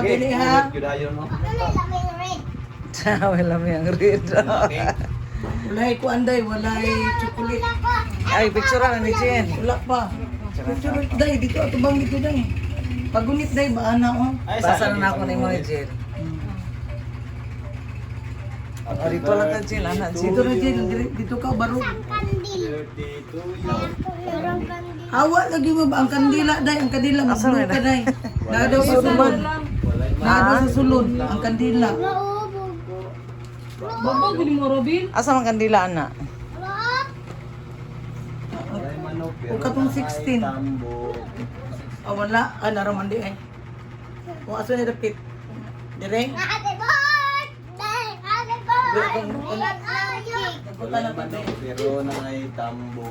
Dili ha. Kudayon mo. Wala mo yung red. Walay ko anday, walay chocolate. Ay, picture na ni Jen. Wala pa. Chocolate day, dito ato bang dito day. Pagunit day, baana oh. Basa na ako ni mo ni Jen. O, dito lang ka Jen, anak Jen. Dito na Jen, dito ka baro. Dito Hawa lagi mo ba ang kandila day, ang kandila magbulo ka day. Nadaw sa sulod. Nadaw sa sulod ang kandila. Babo, gini mo, Robin? Asa man kandila, anak? O katong 16. Tambo. Ah, wala. Ah, naraman di ay. Kung aso ni Rapit. Dire? Happy birthday! Happy birthday! Nagpunta na pa day. Pero na ay tambo.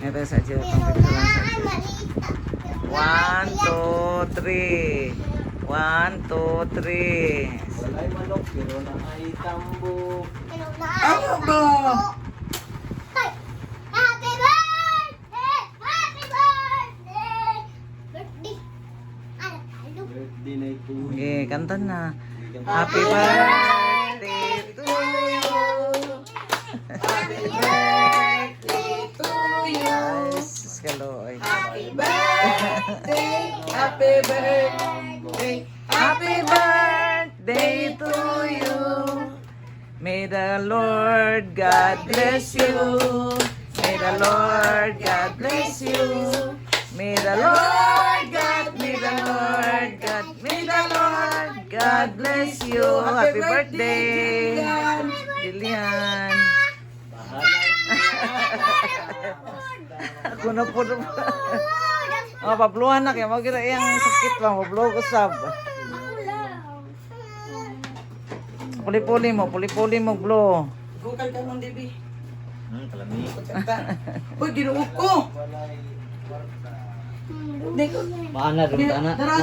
Ito sa Jen, itong picture lang sa Jen. 1, 2, 3. 1, 2, 3. Walay manok pero na ay tambo. Ano ba? Happy birthday! Happy birthday! Birthday! Ano tayo? Birthday na ito. Okay, kanta na. Happy birthday to you. Happy birthday to you. Yes, kaloy. Happy birthday. Happy birthday. Happy birthday to you. May the Lord God bless you. May the Lord God bless you. May the Lord God, may the Lord God, may the Lord God bless you. Happy birthday, Lilian. Ako na po. Oh, papluhan na kaya magkita iyang sakit pa, mablo ko sab. Puli-puli mo, blo. Bukal ka nung dibi. Kalami. Uy, ginuok ko. Walay kwarta. Deko. Paana, Dara,